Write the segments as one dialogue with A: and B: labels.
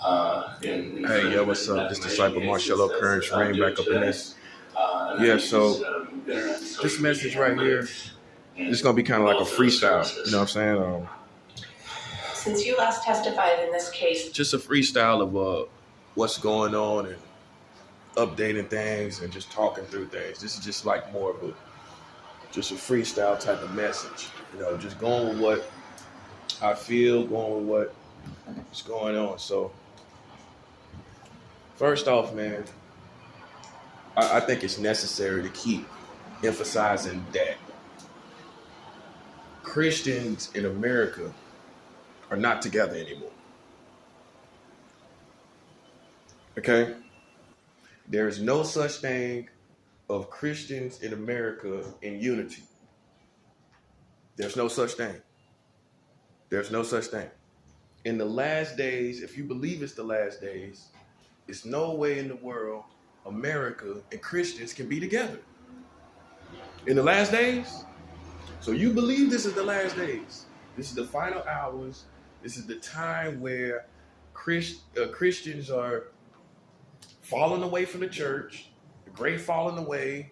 A: Hey, yo, what's up? This Disciple Marcello Current Rain back up in this. Yeah, so this message right here, this is going to be kind of like a freestyle. You know what I'm saying?
B: Since you last testified in this case,
A: just a freestyle of what's going on and updating things and just talking through things. This is just like more of just a freestyle type of message. You know, just going with what I feel, going with what's going on. So, first off, man, I think it's necessary to keep emphasizing that Christians in America are not together anymore. Okay? There is no such thing of Christians in America in unity. There's no such thing. There's no such thing. In the last days, if you believe it's the last days, there's no way in the world America and Christians can be together. In the last days? So you believe this is the last days. This is the final hours. This is the time where Christians are falling away from the church, the great falling away.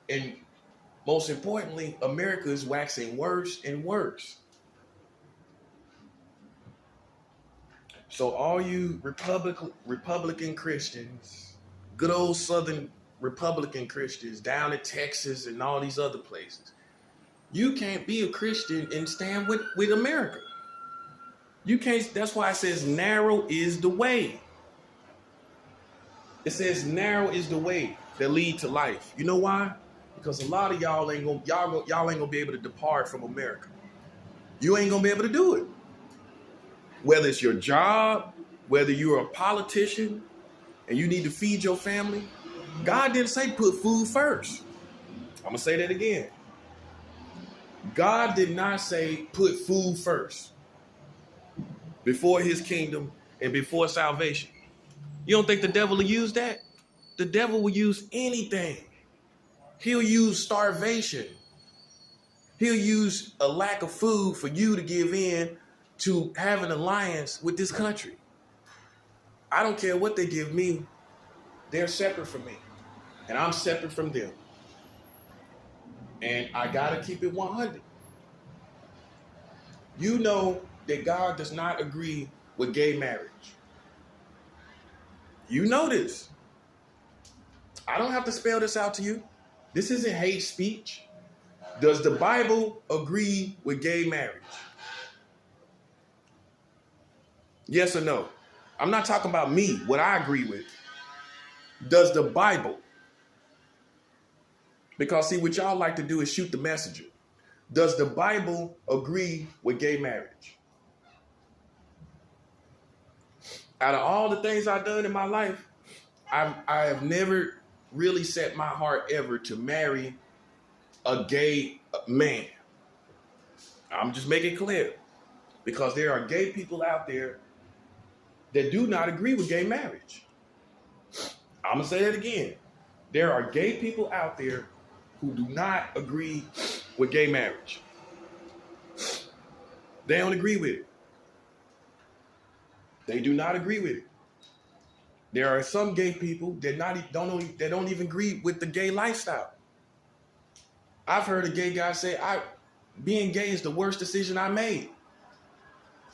A: And most importantly, America is waxing worse and worse. So all you Republican Christians, good old Southern Republican Christians down in Texas and all these other places, you can't be a Christian and stand with America. You can't. That's why it says narrow is the way. It says narrow is the way that lead to life. You know why? Because a lot of y'all ain't gonna be able to depart from America. You ain't gonna be able to do it. Whether it's your job, whether you're a politician and you need to feed your family, God didn't say put food first. I'm gonna say that again. God did not say put food first before his kingdom and before salvation. You don't think the devil will use that? The devil will use anything. He'll use starvation. He'll use a lack of food for you to give in to have an alliance with this country. I don't care what they give me. They're separate from me. And I'm separate from them. And I gotta keep it 100. You know that God does not agree with gay marriage. You know this. I don't have to spell this out to you. This isn't hate speech. Does the Bible agree with gay marriage? Yes or no? I'm not talking about me, what I agree with. Does the Bible? Because see, what y'all like to do is shoot the messenger. Does the Bible agree with gay marriage? Out of all the things I've done in my life, I have never really set my heart ever to marry a gay man. I'm just making it clear. Because there are gay people out there that do not agree with gay marriage. I'm going to say that again. There are gay people out there who do not agree with gay marriage. They don't agree with it. They do not agree with it. There are some gay people that don't even agree with the gay lifestyle. I've heard a gay guy say, being gay is the worst decision I made.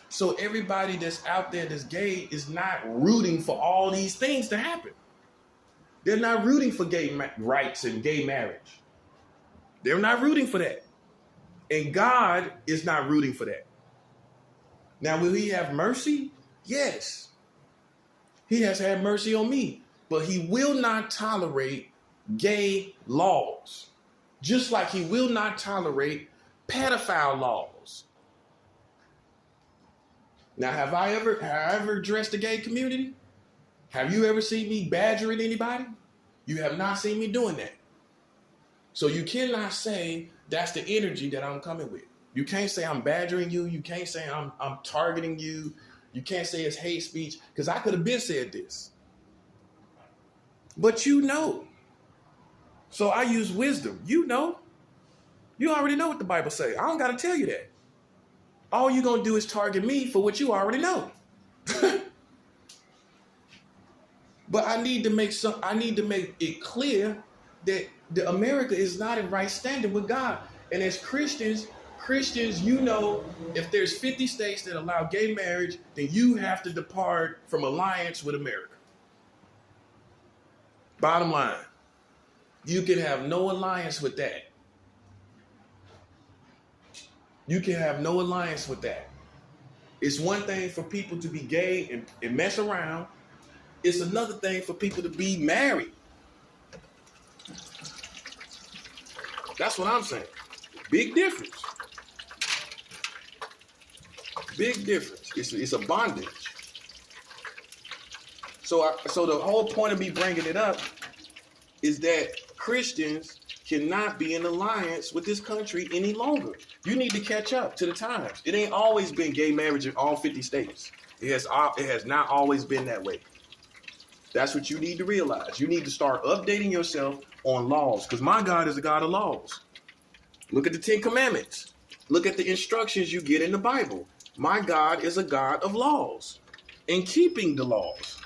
A: So everybody that's out there that's gay is not rooting for all these things to happen. They're not rooting for gay rights and gay marriage. They're not rooting for that. And God is not rooting for that. Now, will he have mercy? Yes. He has had mercy on me. But he will not tolerate gay laws. Just like he will not tolerate pedophile laws. Now, have I ever addressed the gay community? Have you ever seen me badgering anybody? You have not seen me doing that. So you cannot say that's the energy that I'm coming with. You can't say I'm badgering you. You can't say I'm targeting you. You can't say it's hate speech, because I could have been said this. But you know. So I use wisdom. You know. You already know what the Bible says. I don't got to tell you that. all you're going to do is target me for what you already know. But I need to make it clear that America is not in right standing with God. And as Christians, you know, if there's 50 states that allow gay marriage, then you have to depart from alliance with America. Bottom line, you can have no alliance with that. You can have no alliance with that. It's one thing for people to be gay and mess around. It's another thing for people to be married. That's what I'm saying. Big difference. Big difference. It's a bondage. So the whole point of me bringing it up is that Christians cannot be in alliance with this country any longer. You need to catch up to the times. It ain't always been gay marriage in all 50 states. It has not always been that way. That's what you need to realize. You need to start updating yourself on laws, because my God is a God of laws. Look at the 10 Commandments. Look at the instructions you get in the Bible. My God is a God of laws and keeping the laws.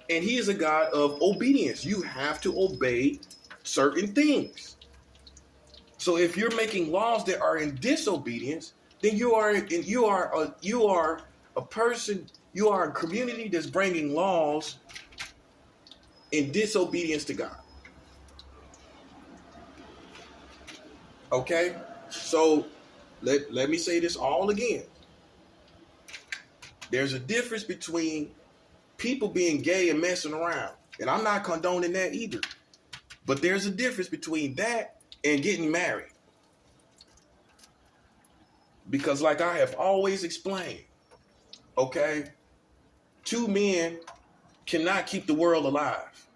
A: And he is a God of obedience. You have to obey certain things. So if you're making laws that are in disobedience, then you are a person, you are a community that's bringing laws in disobedience to God. Okay? So let me say this all again. There's a difference between people being gay and messing around. And I'm not condoning that either. But there's a difference between that and getting married. Because like I have always explained, okay, 2 men cannot keep the world alive.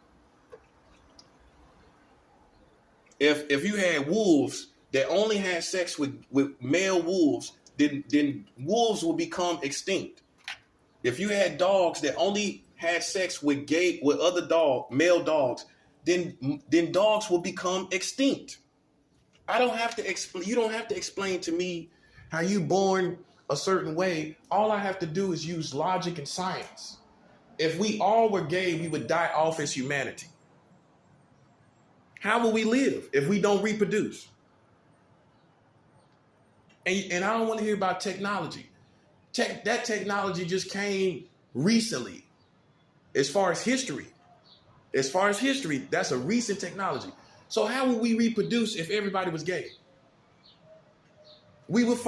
A: If you had wolves that only had sex with male wolves, then wolves will become extinct. If you had dogs that only had sex with other male dogs, then dogs will become extinct. I don't have to explain. You don't have to explain to me how you born a certain way. All I have to do is use logic and science. If we all were gay, we would die off as humanity. How will we live if we don't reproduce? And I don't want to hear about technology. That technology just came recently. As far as history, that's a recent technology. So how would we reproduce if everybody was gay? We would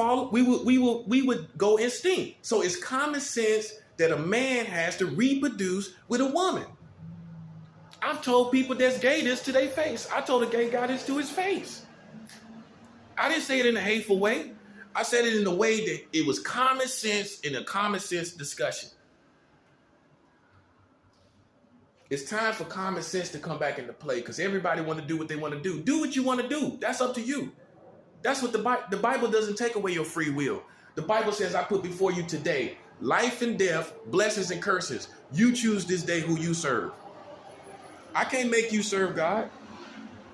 A: go extinct. So it's common sense that a man has to reproduce with a woman. I've told people that's gay this to their face. I told a gay guy this to his face. I didn't say it in a hateful way. I said it in a way that it was common sense, in a common sense discussion. It's time for common sense to come back into play, because everybody want to do what they want to do. Do what you want to do. That's up to you. That's what the Bible doesn't take away your free will. The Bible says, I put before you today life and death, blessings and curses. You choose this day who you serve. I can't make you serve God.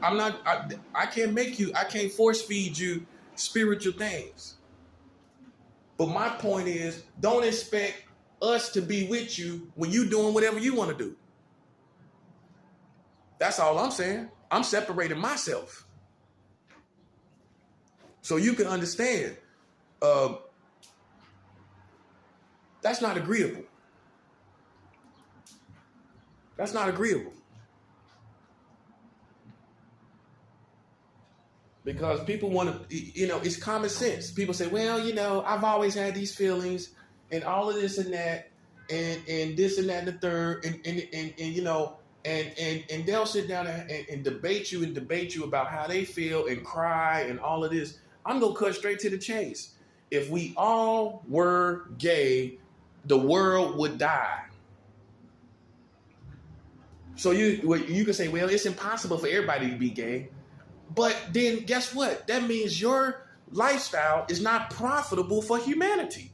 A: I can't make you, I can't force feed you spiritual things. But my point is, don't expect us to be with you when you're doing whatever you want to do. That's all I'm saying. I'm separating myself. So you can understand, that's not agreeable. That's not agreeable. Because people want to, it's common sense. People say, well, I've always had these feelings and all of this and that and this and that and the third and they'll sit down and debate you about how they feel and cry and all of this. I'm going to cut straight to the chase. If we all were gay, the world would die. So you can say, well, it's impossible for everybody to be gay. But then guess what? That means your lifestyle is not profitable for humanity.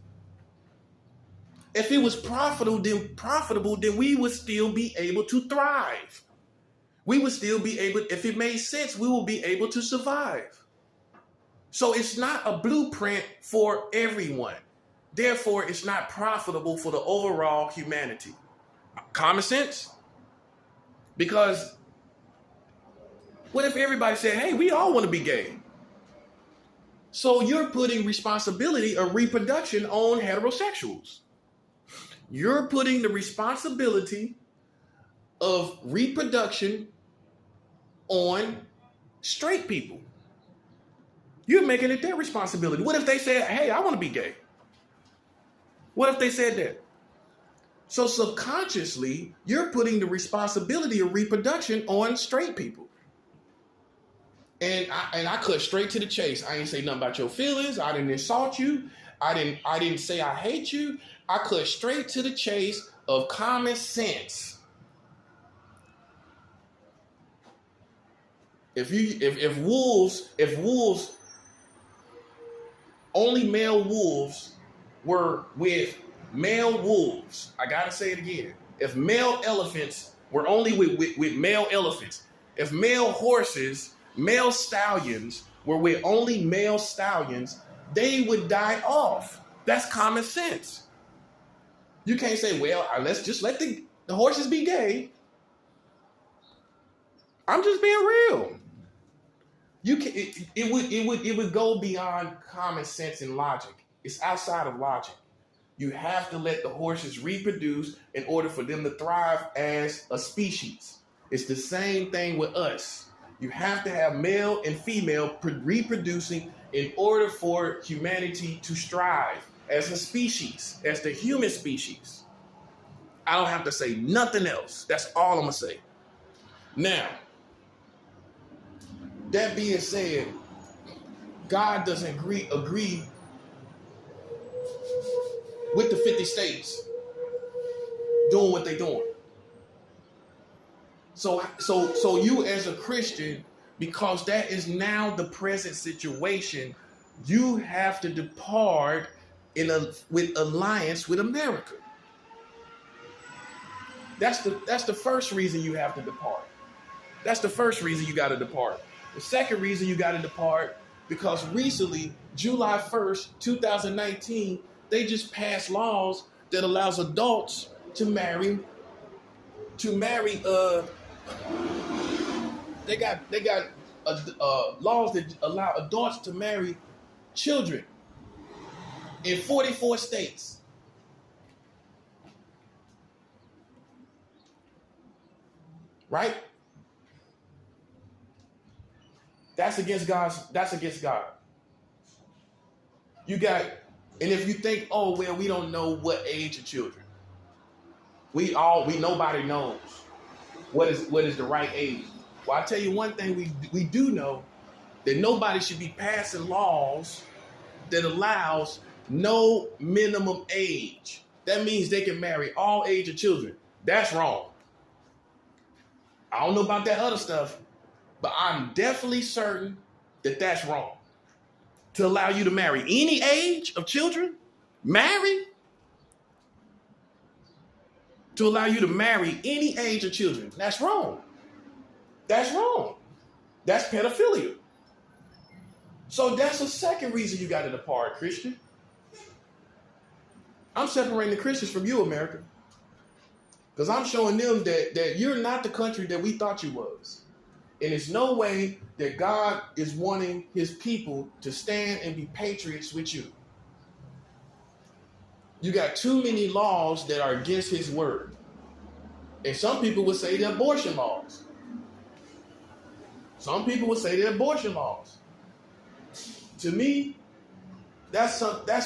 A: If it was profitable, then we would still be able to thrive. We would still be able, if it made sense, we will be able to survive. So it's not a blueprint for everyone. Therefore, it's not profitable for the overall humanity. Common sense? Because what if everybody said, hey, we all want to be gay? So you're putting responsibility of reproduction on heterosexuals. You're putting the responsibility of reproduction on straight people. You're making it their responsibility. What if they said, hey, I want to be gay? What if they said that? So subconsciously, you're putting the responsibility of reproduction on straight people. And I cut straight to the chase. I ain't say nothing about your feelings. I didn't insult you. I didn't say I hate you. I cut straight to the chase of common sense. If wolves, only male wolves were with male wolves. I gotta say it again. If male elephants were only with male elephants, if male horses, male stallions were with only male stallions, they would die off. That's common sense. You can't say, well, let's just let the horses be gay. I'm just being real. It would go beyond common sense and logic. It's outside of logic. You have to let the horses reproduce in order for them to thrive as a species. It's the same thing with us. You have to have male and female reproducing in order for humanity to strive as a species, as the human species. I don't have to say nothing else. That's all I'm gonna say. Now, that being said, God doesn't agree with the 50 states doing what they're doing. So you as a Christian, because that is now the present situation, you have to depart with alliance with America. That's the first reason you have to depart. That's the first reason you got to depart. The second reason you got to depart, because recently, July 1st, 2019, they just passed laws that allows adults to marry. They got laws that allow adults to marry children in 44 states. Right? That's against God. You got, and if you think, oh well, we don't know what age of children. Nobody knows what is the right age. Well, I tell you one thing we do know, that nobody should be passing laws that allows no minimum age. That means they can marry all age of children. That's wrong. I don't know about that other stuff, but I'm definitely certain that that's wrong. To allow you to marry any age of children, to allow you to marry any age of children, that's wrong. That's wrong. That's pedophilia. So that's the second reason you got to depart, Christian. I'm separating the Christians from you, America. Because I'm showing them that you're not the country that we thought you was. And there's no way that God is wanting his people to stand and be patriots with you. You got too many laws that are against his word. And some people would say they're abortion laws. Some people would say they're abortion laws. To me, that's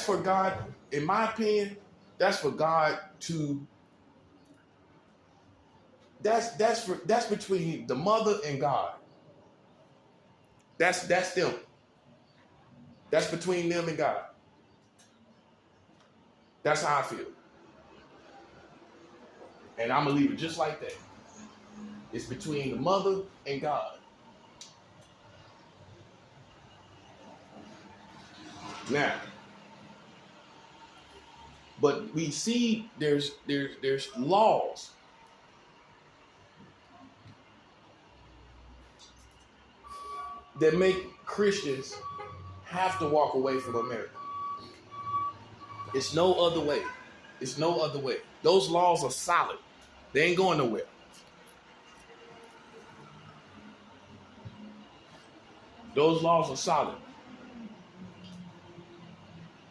A: for God, in my opinion, that's for God to, that's between the mother and God. That's them. That's between them and God. That's how I feel. And I'm going to leave it just like that. It's between the mother and God. Now, but we see there's laws that make Christians have to walk away from America. It's no other way. It's no other way. Those laws are solid. They ain't going nowhere. Those laws are solid.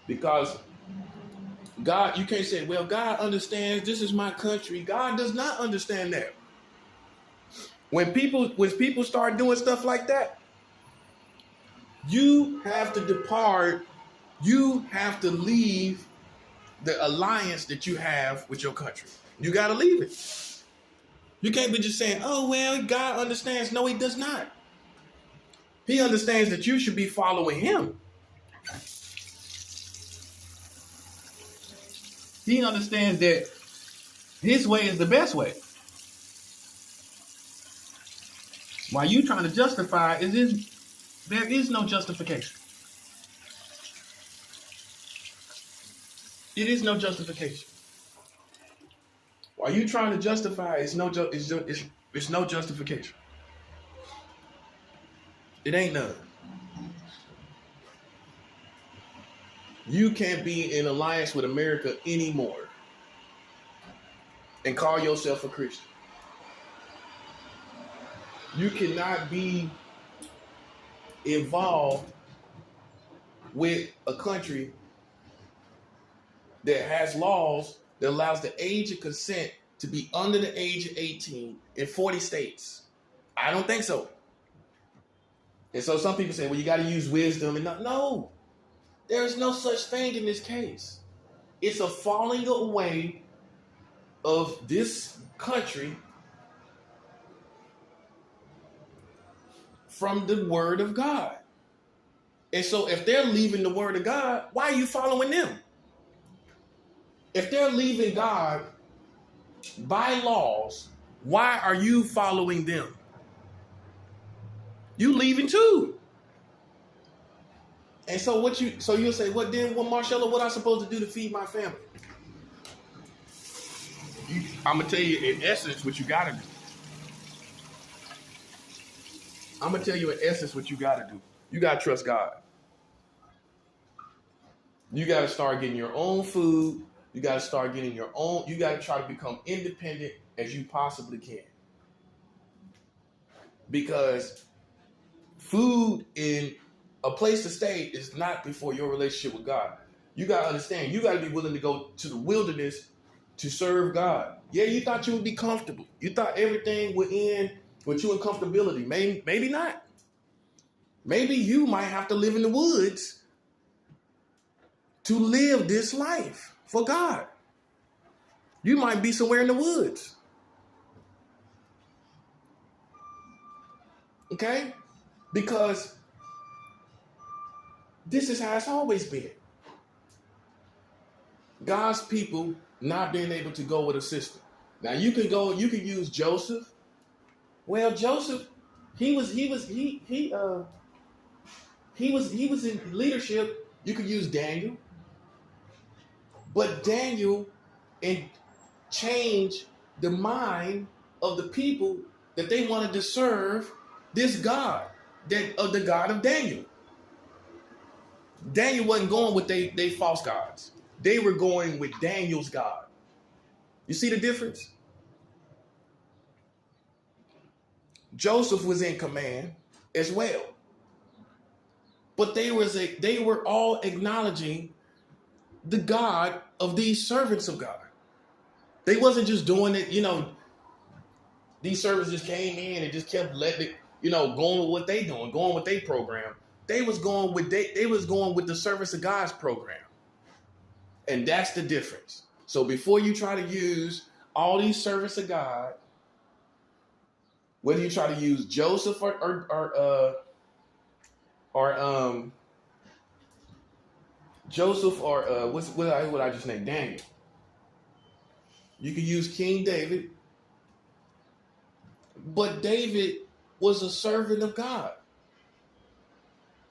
A: Because God, you can't say, well, God understands this is my country. God does not understand that. When people start doing stuff like that, you have to depart. You have to leave the alliance that you have with your country. You got to leave it. You can't be just saying, oh, well, God understands. No, he does not. He understands that you should be following him. He understands that his way is the best way. While you trying to justify, there is no justification. It is no justification. While you trying to justify, it's no justification. It ain't none. You can't be in alliance with America anymore and call yourself a Christian. You cannot be involved with a country that has laws that allows the age of consent to be under the age of 18 in 40 states. I don't think so. And so some people say, well, you got to use wisdom. And no, there's no such thing in this case. It's a falling away of this country from the word of God. And so if they're leaving the word of God, why are you following them? If they're leaving God by laws, why are you following them? You leaving too. And so you'll say, Marcella, what I supposed to do to feed my family? I'm gonna tell you in essence what you gotta do. I'm gonna tell you in essence what you gotta do. You gotta trust God. You gotta start getting your own food. You gotta start getting your own. You gotta try to become independent as you possibly can. Because food in a place to stay is not before your relationship with God. You got to understand, you got to be willing to go to the wilderness to serve God. Yeah, you thought you would be comfortable. You thought everything would end with you in comfortability. Maybe not. Maybe you might have to live in the woods to live this life for God. You might be somewhere in the woods. Okay? Because this is how it's always been. God's people not being able to go with a system. Now you can use Joseph. Well, Joseph, he was in leadership. You could use Daniel. But Daniel changed the mind of the people that they wanted to serve this God, the God of Daniel. Daniel wasn't going with they false gods. They were going with Daniel's God. You see the difference? Joseph was in command as well. But they were all acknowledging the God of these servants of God. They wasn't just doing it, these servants just came in and just kept letting it, going with what they doing, going with their program. They was going with the service of God's program. And that's the difference. So before you try to use all these service of God, whether you try to use Joseph Joseph or what I just named, Daniel. You can use King David, but David was a servant of God.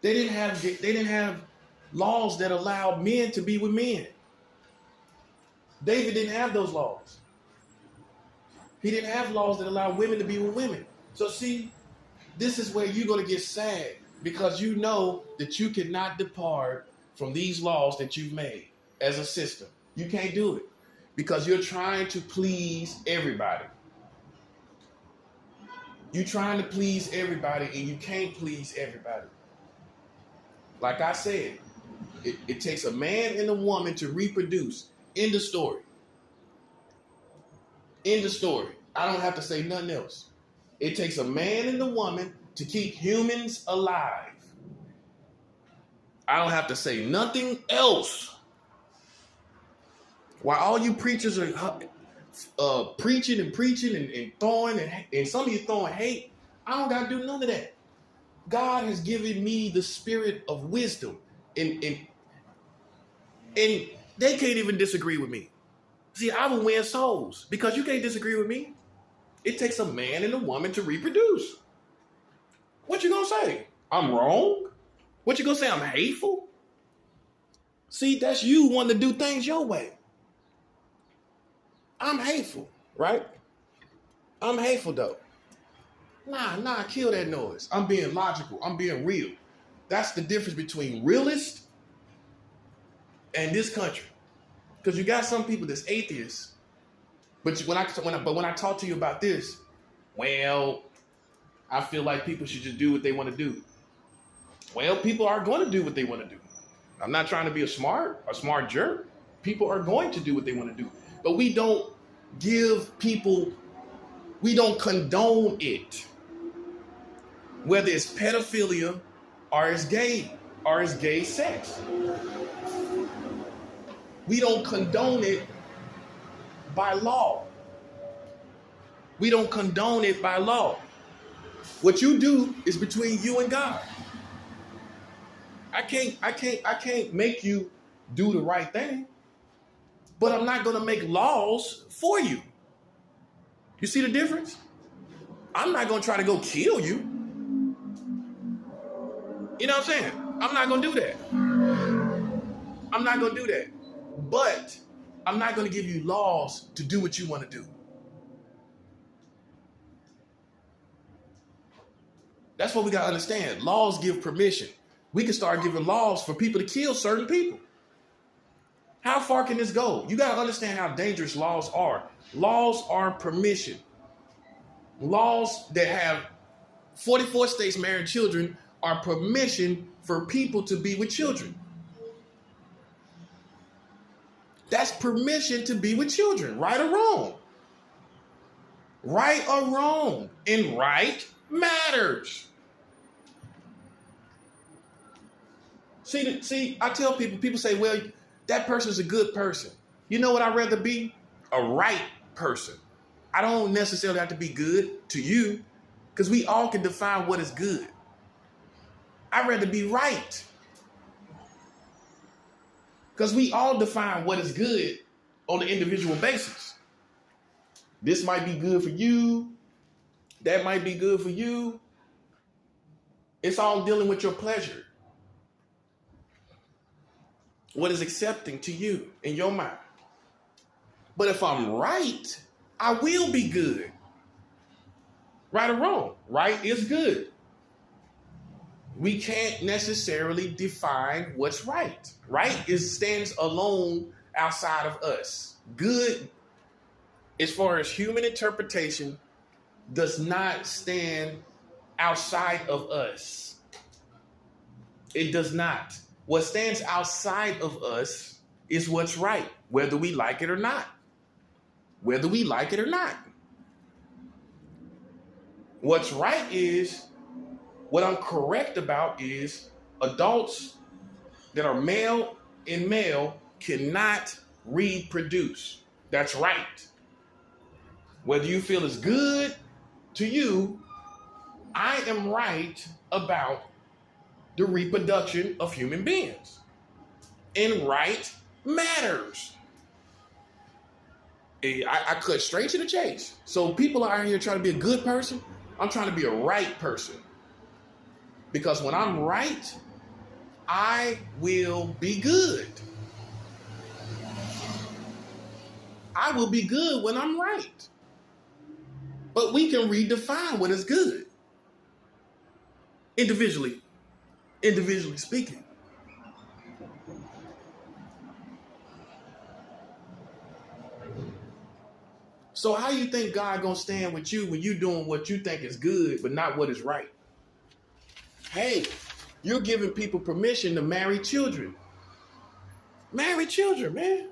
A: They didn't have laws that allowed men to be with men. David didn't have those laws. He didn't have laws that allowed women to be with women. So see, this is where you're going to get sad. Because you know that you cannot depart from these laws that you've made as a system. You can't do it because you're trying to please everybody. You're trying to please everybody and you can't please everybody. Like I said, it takes a man and a woman to reproduce. End of story. End of story. I don't have to say nothing else. It takes a man and a woman to keep humans alive. I don't have to say nothing else. While all you preachers are preaching and throwing, and some of you throwing hate, I don't got to do none of that. God has given me the spirit of wisdom, and they can't even disagree with me. See, I will win souls because you can't disagree with me. It takes a man and a woman to reproduce. What you gonna say? I'm wrong? What you gonna say? I'm hateful? See, that's you wanting to do things your way. I'm hateful, right? I'm hateful though. Nah, kill that noise. I'm being logical. I'm being real. That's the difference between realist and this country. Because you got some people that's atheists, but when I talk to you about this, well, I feel like people should just do what they want to do. Well, people are going to do what they want to do. I'm not trying to be a smart jerk. People are going to do what they want to do. But we don't condone it. Whether it's pedophilia or it's gay sex. We don't condone it by law. We don't condone it by law. What you do is between you and God. I can't make you do the right thing, but I'm not going to make laws for you. You see the difference? I'm not going to try to go kill you. You know what I'm saying? I'm not going to do that. I'm not going to do that. But I'm not going to give you laws to do what you want to do. That's what we got to understand. Laws give permission. We can start giving laws for people to kill certain people. How far can this go? You got to understand how dangerous laws are. Laws are permission. Laws that have 44 states marrying children are permission for people to be with children. That's permission to be with children, right or wrong. Right or wrong. And right matters. See, I tell people say, well, that person's a good person. You know what I'd rather be? A right person. I don't necessarily have to be good to you because we all can define what is good. I'd rather be right. Because we all define what is good on an individual basis. This might be good for you. That might be good for you. It's all dealing with your pleasure. What is accepting to you in your mind. But if I'm right, I will be good. Right or wrong? Right is good. We can't necessarily define what's right. Right stands alone outside of us. Good, as far as human interpretation, does not stand outside of us. It does not. What stands outside of us is what's right, whether we like it or not. Whether we like it or not. What's right is, what I'm correct about is adults that are male and male cannot reproduce. That's right. Whether you feel it's good to you, I am right about the reproduction of human beings. And right matters. I cut straight to the chase. So people out here trying to be a good person, I'm trying to be a right person. Because when I'm right, I will be good. I will be good when I'm right. But we can redefine what is good individually. individually speaking. So how you think God gonna stand with you when you doing what you think is good, but not what is right? Hey, you're giving people permission to marry children. Marry children, man.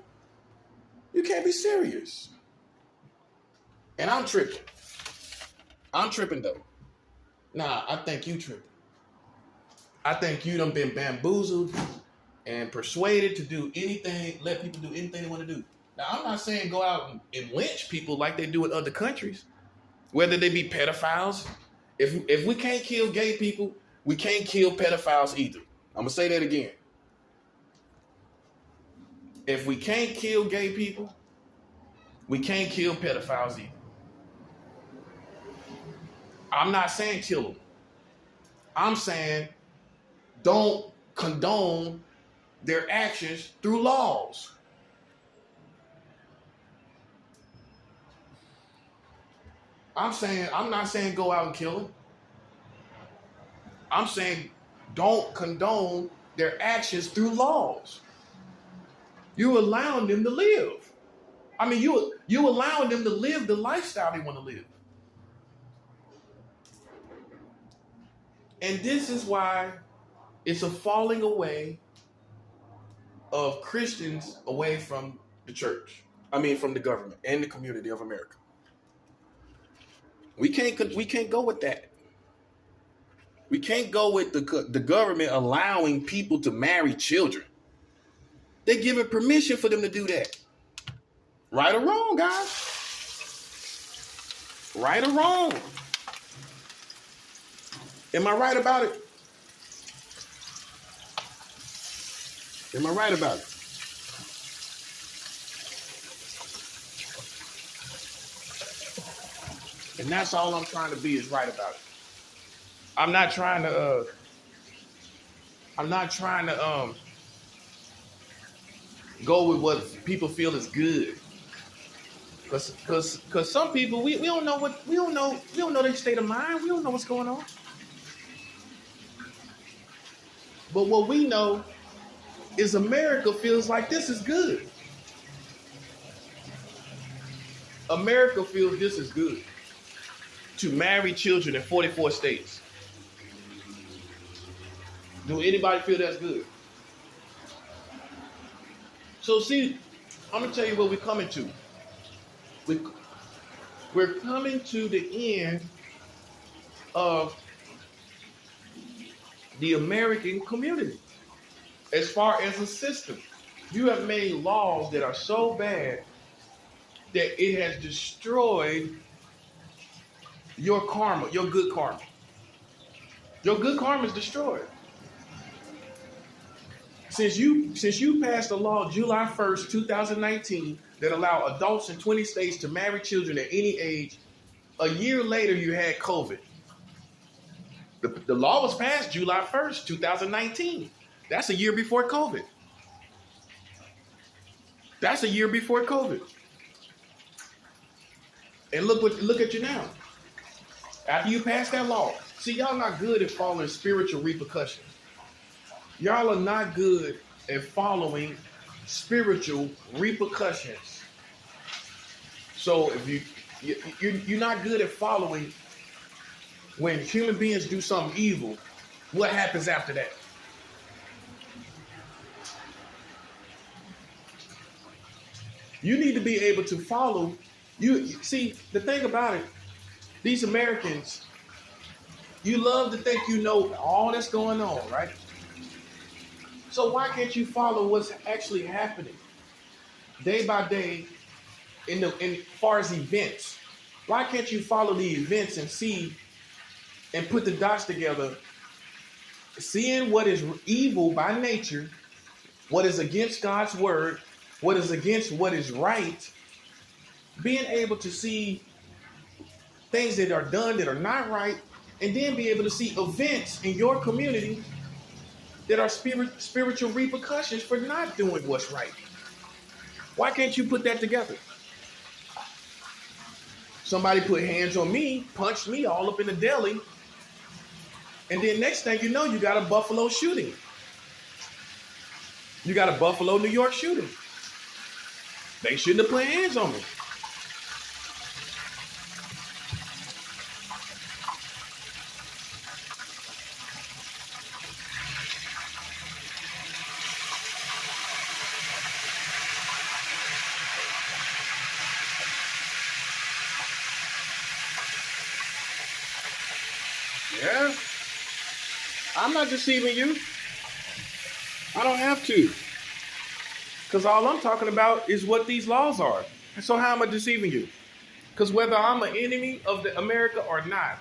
A: You can't be serious. And I'm tripping. I'm tripping though. Nah, I think you tripping. I think you done been bamboozled and persuaded to do anything, let people do anything they want to do. Now, I'm not saying go out and lynch people like they do in other countries, whether they be pedophiles. If we can't kill gay people, we can't kill pedophiles either. I'm going to say that again. If we can't kill gay people, we can't kill pedophiles either. I'm not saying kill them. I'm saying don't condone their actions through laws. I'm not saying go out and kill them. I'm saying don't condone their actions through laws. You're allowing them to live. I mean, you allowing them to live the lifestyle they want to live. And this is why it's a falling away of Christians away from the church. I mean, from the government and the community of America. We can't go with that. We can't go with the government allowing people to marry children. They're giving permission for them to do that. Right or wrong, guys? Right or wrong? Am I right about it? Am I right about it? And that's all I'm trying to be, is right about it. I'm not trying to go with what people feel is good. Cause some people we don't know their state of mind. We don't know what's going on. But what we know is America feels like this is good. America feels this is good. To marry children in 44 states. Do anybody feel that's good? So see, I'm gonna tell you what we're coming to. We're coming to the end of the American community. As far as a system, you have made laws that are so bad that it has destroyed your karma, your good karma. Your good karma is destroyed. Since you passed a law July 1st, 2019, that allow adults in 20 states to marry children at any age, a year later you had COVID. The law was passed July 1st, 2019. That's a year before COVID. That's a year before COVID. And look at you now. After you pass that law, see, y'all not good at following spiritual repercussions. Y'all are not good at following spiritual repercussions. So if you're not good at following when human beings do something evil, what happens after that? You need to be able to follow. You see, the thing about it, these Americans, you love to think you know all that's going on, right? So why can't you follow what's actually happening day by day in far as events? Why can't you follow the events and see and put the dots together, seeing what is evil by nature, what is against God's word, what is against what is right, being able to see things that are done that are not right, and then be able to see events in your community that are spiritual repercussions for not doing what's right. Why can't you put that together? Somebody put hands on me, punched me all up in the deli, And then next thing you know, you got a Buffalo shooting. You got a Buffalo, New York shooting. They shouldn't have put hands on me. Yeah. I'm not deceiving you. I don't have to. Because all I'm talking about is what these laws are. So how am I deceiving you? Because whether I'm an enemy of America or not,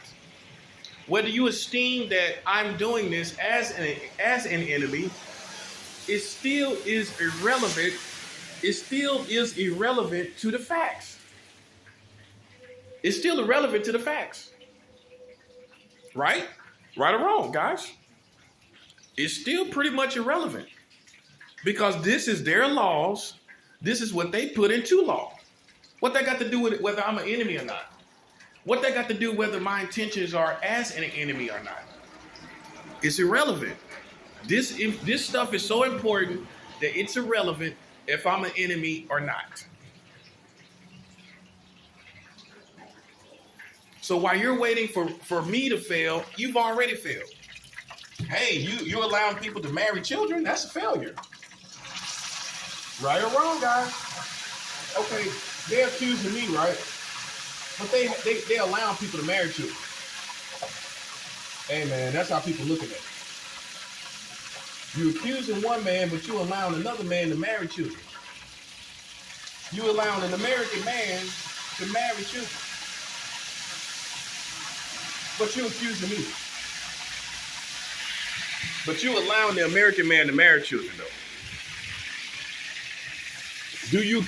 A: whether you esteem that I'm doing this as an enemy, it still is irrelevant. It still is irrelevant to the facts. It's still irrelevant to the facts. Right? Right or wrong, guys? It's still pretty much irrelevant. Because this is their laws. This is what they put into law. What that got to do with it, whether I'm an enemy or not? What that got to do whether my intentions are as an enemy or not? It's irrelevant. This stuff is so important that it's irrelevant if I'm an enemy or not. So while you're waiting for me to fail, you've already failed. Hey, you're allowing people to marry children? That's a failure. Right or wrong, guys? Okay, they're accusing me, right? But they allowing people to marry children. Hey man, that's how people look at it. You accusing one man, but you allowing another man to marry children. You allowing an American man to marry children. But you accusing me. But you allowing the American man to marry children, though. Do you